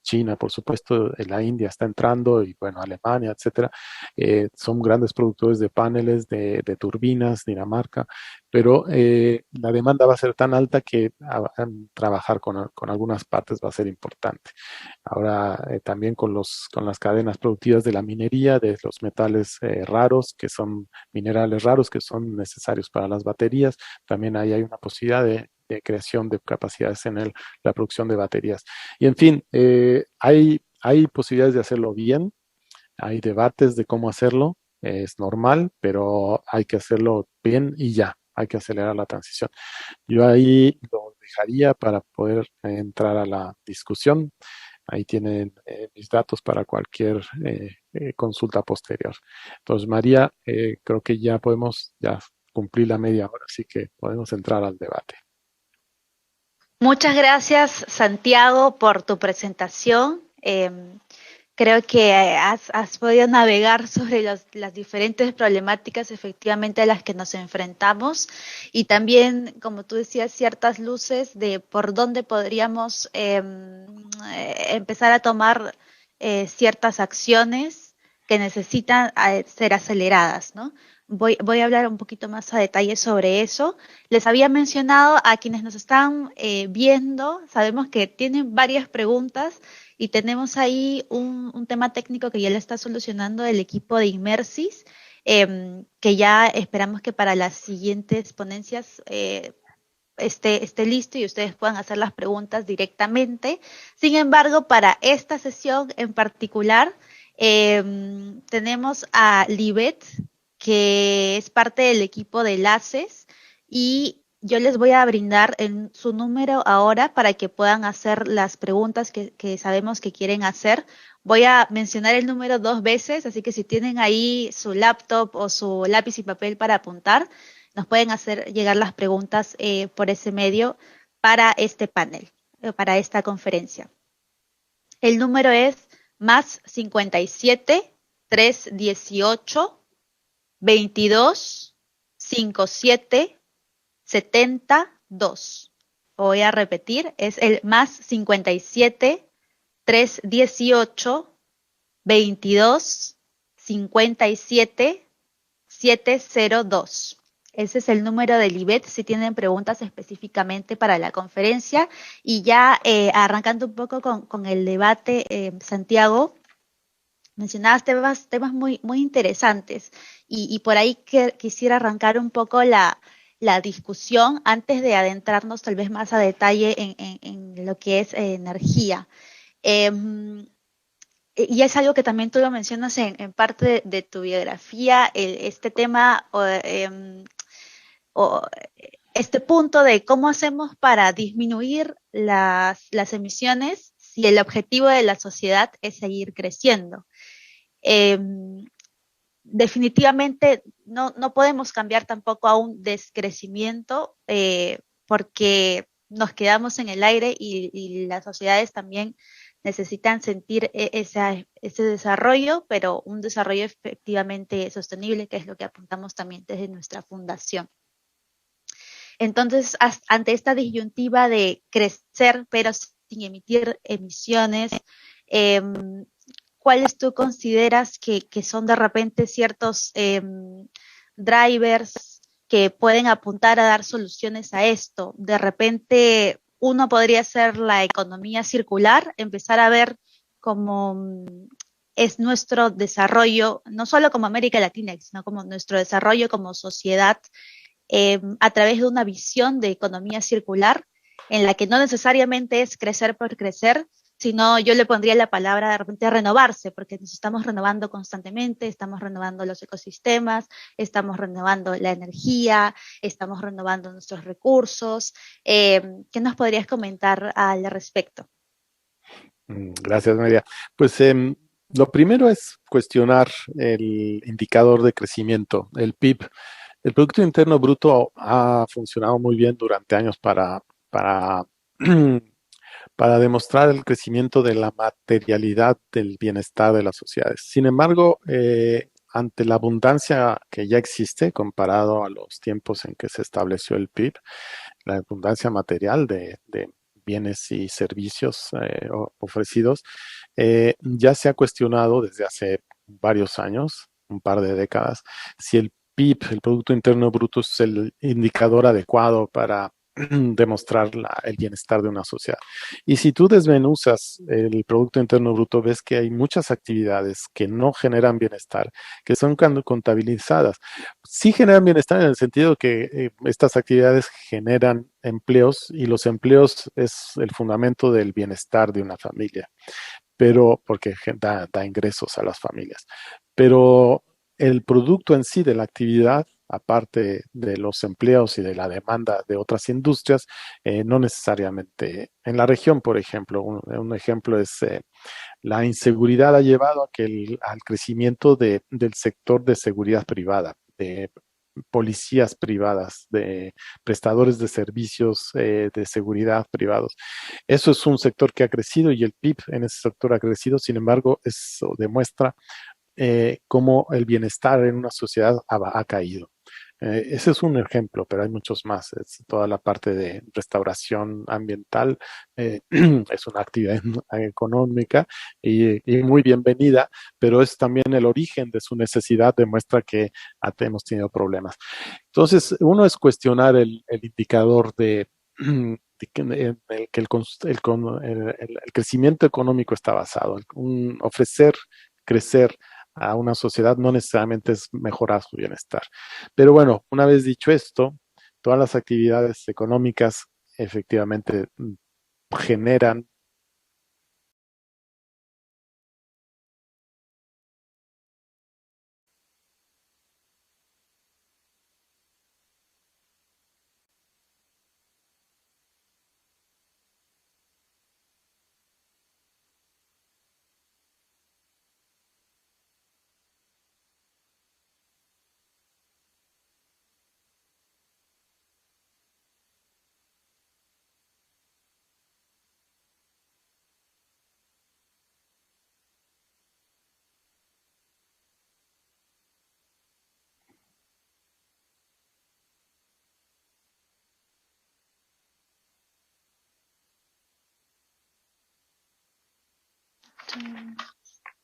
China por supuesto, la India está entrando y bueno, Alemania, etcétera, son grandes productores de paneles, de turbinas, Dinamarca, pero la demanda va a ser tan alta que trabajar con algunas partes va a ser importante. Ahora también con las cadenas productivas de la minería, de los metales raros, que son minerales raros, que son necesarios para las baterías. También ahí hay una posibilidad de creación de capacidades en la producción de baterías. Y en fin, hay posibilidades de hacerlo bien, hay debates de cómo hacerlo, es normal, pero hay que hacerlo bien y ya, hay que acelerar la transición. Yo ahí lo dejaría para poder entrar a la discusión. Ahí tienen mis datos para cualquier consulta posterior. Entonces, María, creo que ya podemos ya cumplir la media hora, así que podemos entrar al debate. Muchas gracias, Santiago, por tu presentación. Creo que has podido navegar sobre las diferentes problemáticas efectivamente a las que nos enfrentamos y también, como tú decías, ciertas luces de por dónde podríamos empezar a tomar ciertas acciones que necesitan ser aceleradas, ¿no? Voy a hablar un poquito más a detalle sobre eso. Les había mencionado a quienes nos están viendo, sabemos que tienen varias preguntas y tenemos ahí un tema técnico que ya le está solucionando el equipo de Inmersis, que ya esperamos que para las siguientes ponencias esté listo y ustedes puedan hacer las preguntas directamente. Sin embargo, para esta sesión en particular, tenemos a Libet, que es parte del equipo de enlaces, y yo les voy a brindar su número ahora para que puedan hacer las preguntas que sabemos que quieren hacer. Voy a mencionar el número 2 veces, así que si tienen ahí su laptop o su lápiz y papel para apuntar, nos pueden hacer llegar las preguntas por ese medio para este panel, para esta conferencia. El número es más 57 318 22 57 72. Voy a repetir, es el más 57 318 22 57 702. Ese es el número del IBET si tienen preguntas específicamente para la conferencia. Y ya arrancando un poco con el debate, Santiago, mencionabas temas muy interesantes y por ahí quisiera arrancar un poco la discusión antes de adentrarnos tal vez más a detalle en lo que es energía. Y es algo que también tú lo mencionas en parte de tu biografía, este tema o este punto de cómo hacemos para disminuir las emisiones si el objetivo de la sociedad es seguir creciendo. Eh, Definitivamente no podemos cambiar tampoco a un descrecimiento porque nos quedamos en el aire y las sociedades también necesitan sentir ese desarrollo, pero un desarrollo efectivamente sostenible, que es lo que apuntamos también desde nuestra fundación. Entonces, ante esta disyuntiva de crecer pero sin emitir emisiones, eh, ¿cuáles tú consideras que son de repente ciertos drivers que pueden apuntar a dar soluciones a esto? De repente, uno podría ser la economía circular, empezar a ver cómo es nuestro desarrollo, no solo como América Latina, sino como nuestro desarrollo como sociedad a través de una visión de economía circular en la que no necesariamente es crecer por crecer, sino yo le pondría la palabra de repente renovarse, porque nos estamos renovando constantemente, estamos renovando los ecosistemas, estamos renovando la energía, estamos renovando nuestros recursos. ¿Qué nos podrías comentar al respecto? Gracias, María. Pues lo primero es cuestionar el indicador de crecimiento, el PIB. El Producto Interno Bruto ha funcionado muy bien durante años para, para demostrar el crecimiento de la materialidad del bienestar de las sociedades. Sin embargo, ante la abundancia que ya existe comparado a los tiempos en que se estableció el PIB, la abundancia material de bienes y servicios ofrecidos, ya se ha cuestionado desde hace varios años, un par de décadas, si el PIB, el Producto Interno Bruto, es el indicador adecuado para demostrar el bienestar de una sociedad. Y si tú desmenuzas el Producto Interno Bruto, ves que hay muchas actividades que no generan bienestar, que son contabilizadas. Sí generan bienestar en el sentido que estas actividades generan empleos y los empleos es el fundamento del bienestar de una familia, pero porque da ingresos a las familias. Pero el producto en sí de la actividad, aparte de los empleos y de la demanda de otras industrias, no necesariamente. En la región, por ejemplo, un ejemplo es la inseguridad ha llevado a al crecimiento del sector de seguridad privada, policías privadas, de prestadores de servicios de seguridad privados. Eso es un sector que ha crecido y el PIB en ese sector ha crecido. Sin embargo, eso demuestra cómo el bienestar en una sociedad ha caído. Ese es un ejemplo, pero hay muchos más. Es toda la parte de restauración ambiental es una actividad económica y muy bienvenida, pero es también el origen de su necesidad, demuestra que hemos tenido problemas. Entonces, uno es cuestionar el indicador en el que el crecimiento económico está basado, ofrecer crecer a una sociedad no necesariamente es mejorar su bienestar. Pero bueno, una vez dicho esto, todas las actividades económicas efectivamente generan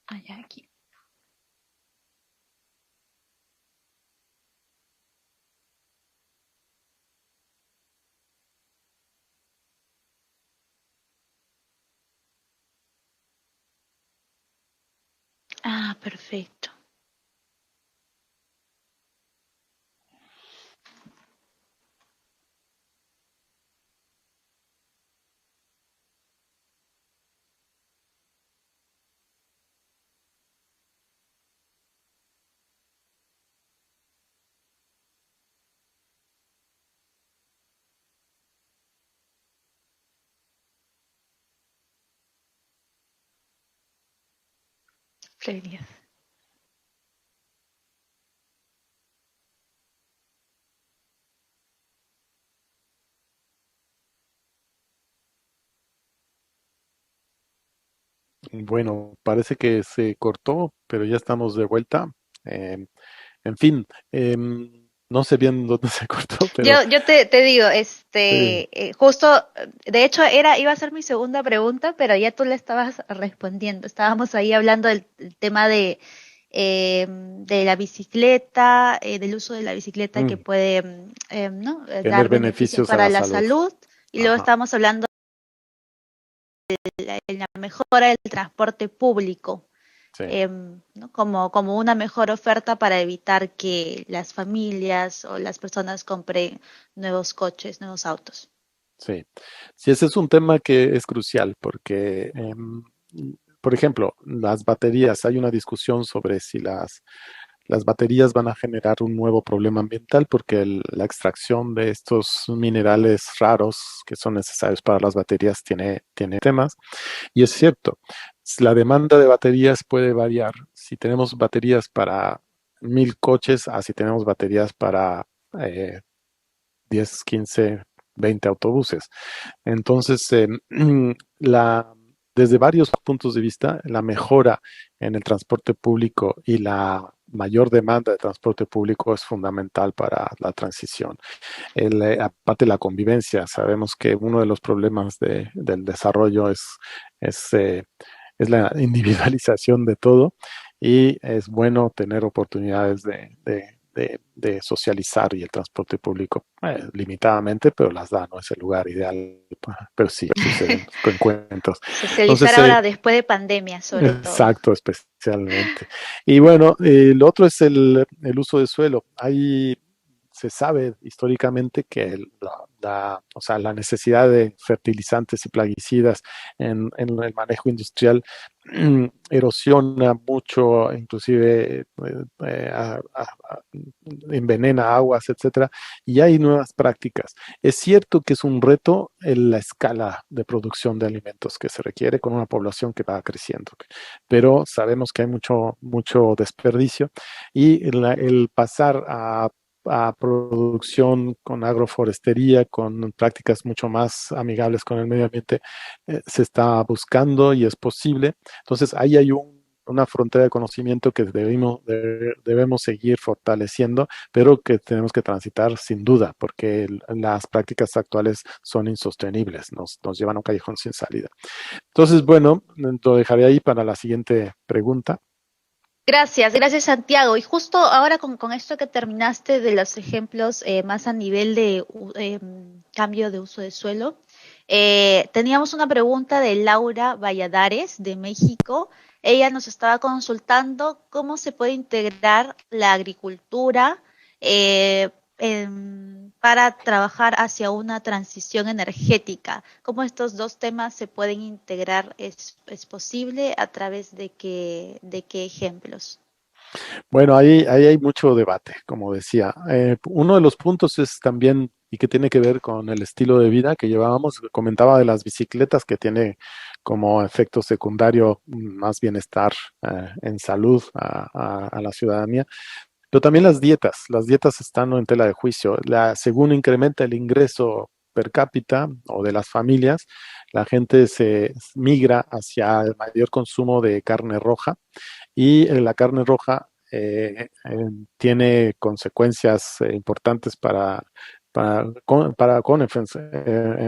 Allá, aquí. Ah, perfecto. Fleria. bueno, parece que se cortó, pero ya estamos de vuelta. Eh, en fin, no sé bien dónde se cortó, pero Yo te digo, sí. justo, de hecho iba a ser mi segunda pregunta, pero ya tú le estabas respondiendo. Estábamos ahí hablando del tema de la bicicleta, del uso de la bicicleta que Mm, puede, ¿no? tener Dar beneficios beneficios a para la la salud. salud. Y luego Ajá, estábamos hablando de la mejora del transporte público, sí, ¿no? Como una mejor oferta para evitar que las familias o las personas compren nuevos coches, nuevos autos. sí. Sí, ese es un tema que es crucial porque, por ejemplo, las baterías, hay una discusión sobre si las baterías van a generar un nuevo problema ambiental porque la extracción de estos minerales raros que son necesarios para las baterías tiene temas. Y es cierto, la demanda de baterías puede variar. Si tenemos baterías para 1000 coches, a si tenemos baterías para 10, 15, 20 autobuses. Entonces, la, desde varios puntos de vista, la mejora en el transporte público y la mayor demanda de transporte público es fundamental para la transición. Aparte de la convivencia, sabemos que uno de los problemas del desarrollo es, eh, es la individualización de todo y es bueno tener oportunidades de socializar y el transporte público limitadamente, pero las da, no es el lugar ideal, pero sí suceden encuentros. Socializar Entonces, ahora después de pandemia, sobre todo. exacto, especialmente. Y bueno, lo otro es el uso de suelo. Se sabe históricamente que o sea, la necesidad de fertilizantes y plaguicidas en el manejo industrial erosiona mucho, inclusive envenena aguas, etcétera, y hay nuevas prácticas. Es cierto que es un reto en la escala de producción de alimentos que se requiere con una población que va creciendo, pero sabemos que hay mucho desperdicio y el pasar a a producción con agroforestería, con prácticas mucho más amigables con el medio ambiente, se está buscando y es posible. Entonces, ahí hay una frontera de conocimiento que debemos seguir fortaleciendo, pero que tenemos que transitar sin duda, porque las prácticas actuales son insostenibles, nos llevan a un callejón sin salida. Entonces, bueno, lo dejaré ahí para la siguiente pregunta. Gracias, gracias Santiago. Y justo ahora con esto que terminaste de los ejemplos más a nivel de cambio de uso de suelo, teníamos una pregunta de Laura Valladares de México. Ella nos estaba consultando cómo se puede integrar la agricultura eh, para trabajar hacia una transición energética. ¿Cómo estos dos temas se pueden integrar? Es posible? ¿A través de qué ejemplos? Bueno, ahí hay mucho debate, como decía. Uno de los puntos es también, y que tiene que ver con el estilo de vida que llevábamos, comentaba de las bicicletas, que tiene como efecto secundario más bienestar en salud a la ciudadanía, pero también las dietas están en tela de juicio. Según incrementa el ingreso per cápita o de las familias, la gente se migra hacia el mayor consumo de carne roja y la carne roja tiene consecuencias importantes para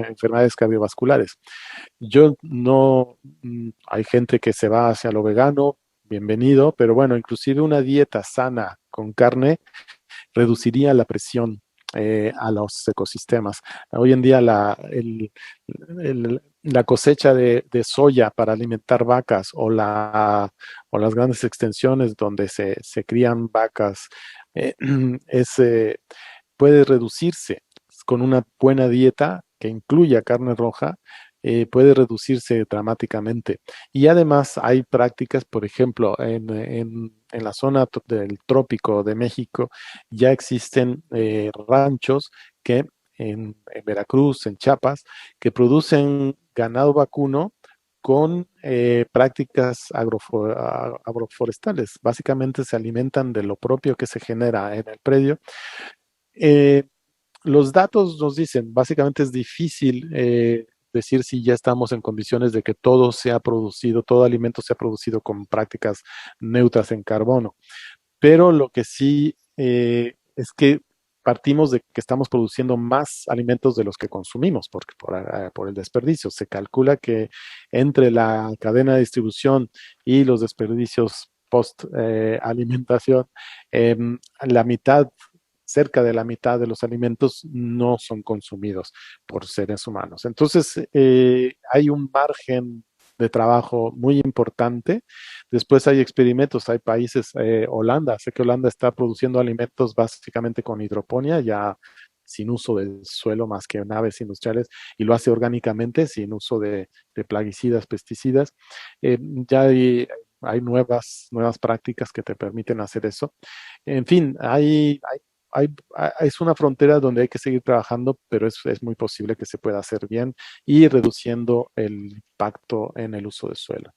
enfermedades cardiovasculares. Yo no, hay gente que se va hacia lo vegano, bienvenido, pero bueno, inclusive una dieta sana con carne reduciría la presión a los ecosistemas. Hoy en día la cosecha de soya para alimentar vacas o las grandes extensiones donde se crían vacas eh, es, puede reducirse con una buena dieta que incluya carne roja, puede reducirse dramáticamente. Y además hay prácticas, por ejemplo, en la zona del trópico de México, ya existen ranchos que en Veracruz, en Chiapas, que producen ganado vacuno con prácticas agroforestales. Básicamente se alimentan de lo propio que se genera en el predio. Eh, los datos nos dicen, básicamente es difícil decir si ya estamos en condiciones de que todo sea producido, todo alimento sea producido con prácticas neutras en carbono. Pero lo que sí es que partimos de que estamos produciendo más alimentos de los que consumimos por el desperdicio. Se calcula que entre la cadena de distribución y los desperdicios post alimentación, la mitad, cerca de la mitad de los alimentos no son consumidos por seres humanos. Entonces, hay un margen de trabajo muy importante. Después hay experimentos, hay países, Holanda, sé que Holanda está produciendo alimentos básicamente con hidroponía, ya sin uso del suelo más que naves industriales, y lo hace orgánicamente, sin uso de plaguicidas, pesticidas. Ya hay nuevas prácticas que te permiten hacer eso. En fin, es una frontera donde hay que seguir trabajando, pero es muy posible que se pueda hacer bien y reduciendo el impacto en el uso de suelo.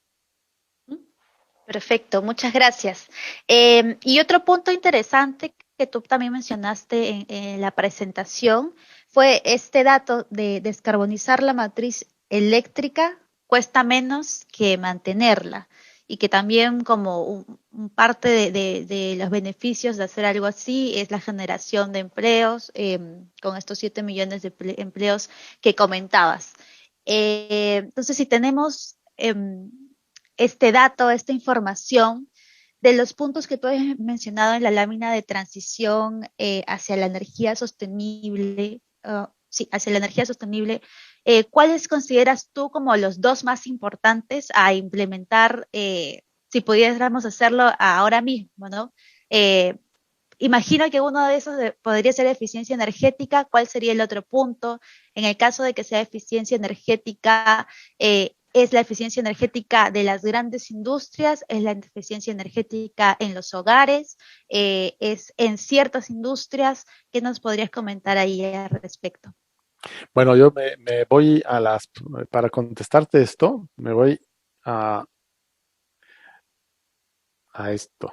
Perfecto, muchas gracias. Y otro punto interesante que tú también mencionaste en la presentación fue este dato de descarbonizar la matriz eléctrica cuesta menos que mantenerla y que también como un parte de los beneficios de hacer algo así es la generación de empleos con estos 7 millones de empleos que comentabas. Entonces, si tenemos este dato, esta información de los puntos que tú has mencionado en la lámina de transición hacia la energía sostenible, sí, hacia la energía sostenible, ¿cuáles consideras tú como los dos más importantes a implementar, si pudiéramos hacerlo ahora mismo, ¿no? Eh, Imagino que uno de esos podría ser eficiencia energética. ¿Cuál sería el otro punto? En el caso de que sea eficiencia energética, ¿es la eficiencia energética de las grandes industrias? ¿Es la eficiencia energética en los hogares? ¿Es en ciertas industrias? ¿Qué nos podrías comentar ahí al respecto? Bueno, yo me voy para contestarte esto, me voy a, a esto,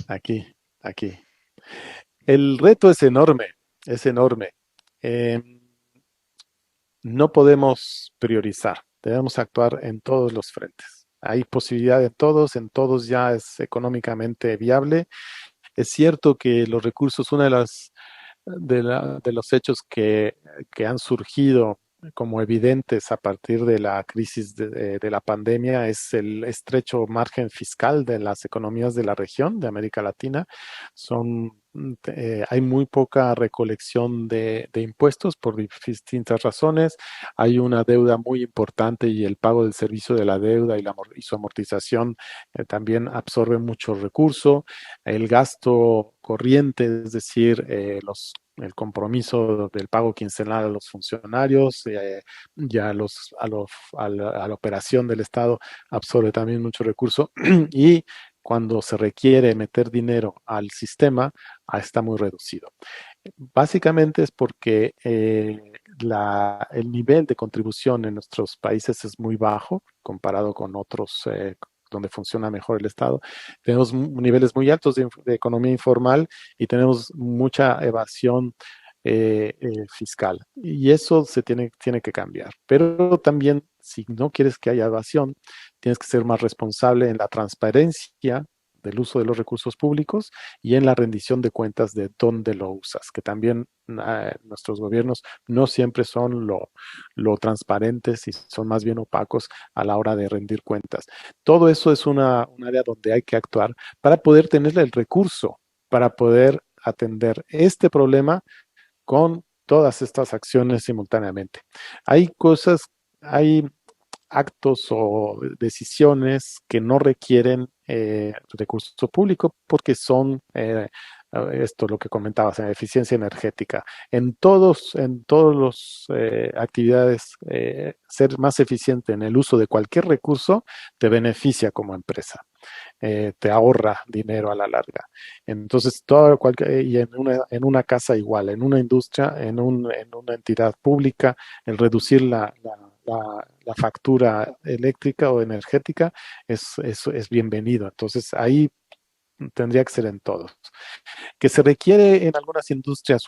aquí. aquí. El reto es enorme, es enorme. Eh, no podemos priorizar, debemos actuar en todos los frentes. Hay posibilidad en todos ya es económicamente viable. Es cierto que los recursos, una de las de los hechos que han surgido como evidentes a partir de la crisis de la pandemia es el estrecho margen fiscal de las economías de la región, de América Latina. Hay muy poca recolección de impuestos por distintas razones. Hay una deuda muy importante y el pago del servicio de la deuda y su amortización también absorbe mucho recurso. El gasto corriente, es decir, el compromiso del pago quincenal a los funcionarios y a la operación del Estado absorbe también mucho recurso y cuando se requiere meter dinero al sistema, está muy reducido. Básicamente es porque el nivel de contribución en nuestros países es muy bajo comparado con otros donde funciona mejor el Estado. Tenemos niveles muy altos de economía informal y tenemos mucha evasión fiscal. Y eso tiene que cambiar. Pero también, si no quieres que haya evasión, tienes que ser más responsable en la transparencia del uso de los recursos públicos y en la rendición de cuentas de dónde lo usas, que también nuestros gobiernos no siempre son lo transparentes y son más bien opacos a la hora de rendir cuentas. Todo eso es un área donde hay que actuar para poder tener el recurso, para poder atender este problema con todas estas acciones simultáneamente. Hay cosas, hay actos o decisiones que no requieren recurso público porque son esto lo que comentabas, en eficiencia energética. En todos los actividades, ser más eficiente en el uso de cualquier recurso te beneficia como empresa, te ahorra dinero a la larga. Entonces, y en una casa igual, en una industria, en una entidad pública, el reducir la factura eléctrica o energética es bienvenido. Entonces, ahí tendría que ser en todos. Que se requiere en algunas industrias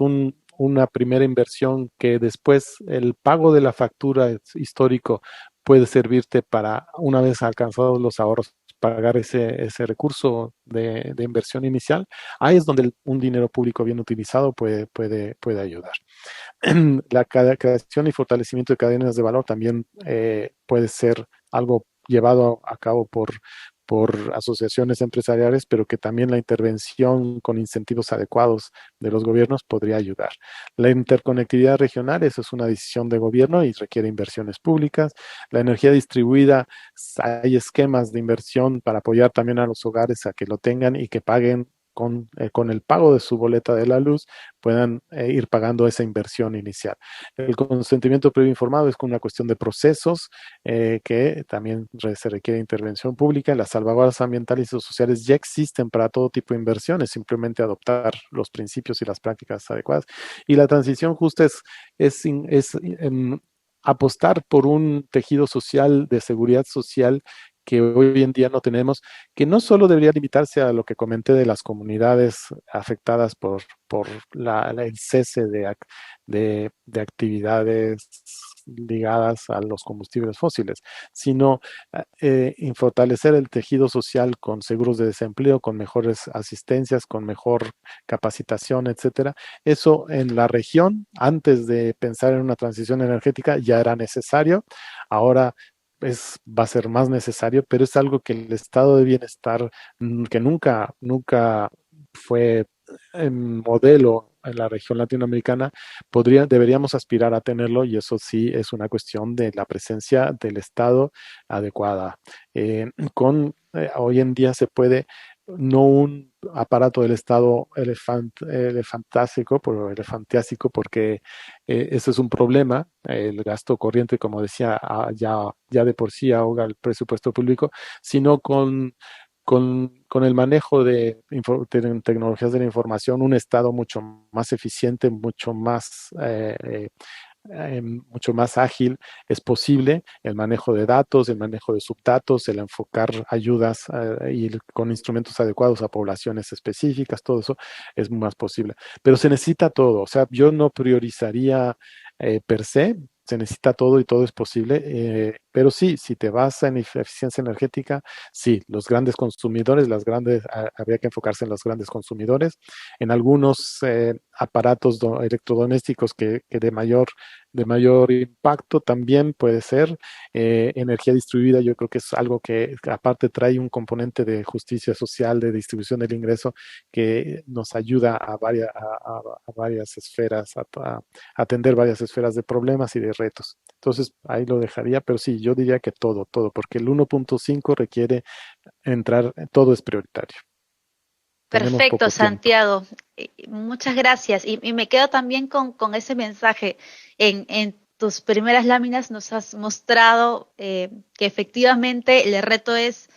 una primera inversión que después el pago de la factura histórico puede servirte para, una vez alcanzados los ahorros, pagar ese recurso de inversión inicial. Ahí es donde un dinero público bien utilizado puede ayudar. La creación y fortalecimiento de cadenas de valor también puede ser algo llevado a cabo por asociaciones empresariales, pero que también la intervención con incentivos adecuados de los gobiernos podría ayudar. La interconectividad regional, eso es una decisión de gobierno y requiere inversiones públicas. La energía distribuida, hay esquemas de inversión para apoyar también a los hogares a que lo tengan y que paguen con el pago de su boleta de la luz, puedan ir pagando esa inversión inicial. El consentimiento previo informado es una cuestión de procesos que también se requiere intervención pública. Las salvaguardas ambientales y sociales ya existen para todo tipo de inversiones, simplemente adoptar los principios y las prácticas adecuadas. Y la transición justa es apostar por un tejido social de seguridad social que hoy en día no tenemos, que no solo debería limitarse a lo que comenté de las comunidades afectadas por el cese de actividades ligadas a los combustibles fósiles, sino fortalecer el tejido social con seguros de desempleo, con mejores asistencias, con mejor capacitación, etcétera. Eso en la región, antes de pensar en una transición energética, ya era necesario. Ahora va a ser más necesario, pero es algo que el estado de bienestar, que nunca fue modelo en la región latinoamericana, deberíamos aspirar a tenerlo y eso sí es una cuestión de la presencia del Estado adecuada. Hoy en día se puede, no un aparato del Estado elefantiásico, porque ese es un problema. El gasto corriente, como decía, ya de por sí ahoga el presupuesto público, sino con el manejo de tecnologías de la información, un Estado mucho más eficiente, mucho más mucho más ágil, es posible el manejo de datos, el manejo de subdatos, el enfocar ayudas y con instrumentos adecuados a poblaciones específicas, todo eso es más posible. Pero se necesita todo, o sea, yo no priorizaría per se, se necesita todo y todo es posible, pero sí, si te vas en eficiencia energética, sí, los grandes consumidores, habría que enfocarse en los grandes consumidores, en algunos aparatos electrodomésticos que de mayor impacto también puede ser. Energía distribuida, yo creo que es algo que aparte trae un componente de justicia social, de distribución del ingreso, que nos ayuda a varias esferas, a atender varias esferas de problemas y de retos. Entonces, ahí lo dejaría, pero sí, yo diría que todo, porque el 1.5 requiere entrar, todo es prioritario. Tenemos Perfecto, poco tiempo. Santiago. Muchas gracias. Y me quedo también con ese mensaje. En tus primeras láminas nos has mostrado que efectivamente el reto es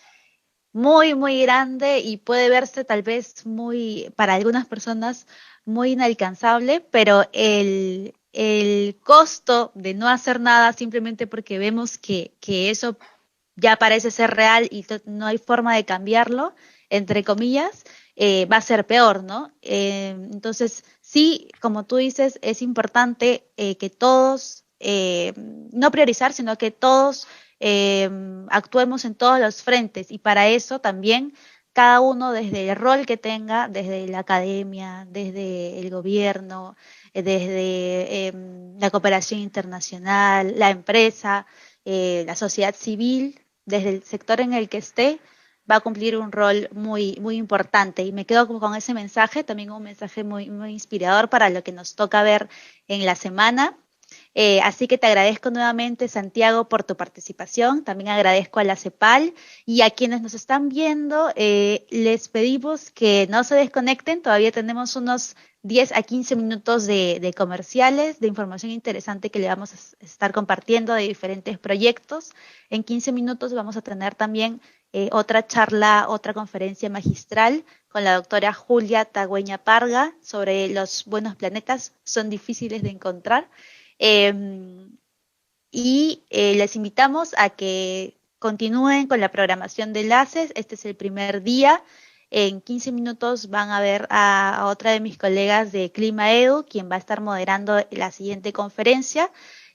muy, muy grande y puede verse tal vez muy, para algunas personas, muy inalcanzable, pero el costo de no hacer nada simplemente porque vemos que eso ya parece ser real y no hay forma de cambiarlo, entre comillas, va a ser peor, ¿no? Entonces, sí, como tú dices, es importante que todos, no priorizar, sino que todos eh, actuemos en todos los frentes y para eso también cada uno desde el rol que tenga, desde la academia, desde el gobierno, desde la cooperación internacional, la empresa, la sociedad civil, desde el sector en el que esté, va a cumplir un rol muy, muy importante. Y me quedo con ese mensaje, también un mensaje muy, muy inspirador para lo que nos toca ver en la semana. Así que te agradezco nuevamente, Santiago, por tu participación. También agradezco a la CEPAL y a quienes nos están viendo. Les pedimos que no se desconecten. Todavía tenemos unos 10 a 15 minutos de comerciales, de información interesante que le vamos a estar compartiendo de diferentes proyectos. En 15 minutos vamos a tener también otra charla, otra conferencia magistral con la doctora Julia Tagüeña Parga sobre los buenos planetas. Son difíciles de encontrar. Eh, Les invitamos a que continúen con la programación de enlaces. Este es el primer día. En 15 minutos van a ver a otra de mis colegas de Clima Edu, quien va a estar moderando la siguiente conferencia.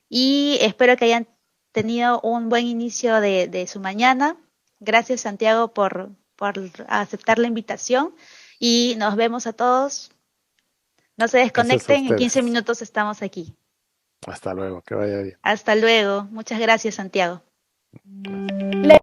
Y espero que hayan tenido un buen inicio de su mañana. Gracias, Santiago, por aceptar la invitación. Y nos vemos a todos. No se Gracias a desconecten, en 15 ustedes. minutos estamos aquí. Hasta luego, que vaya bien. Hasta luego. Muchas gracias, Santiago.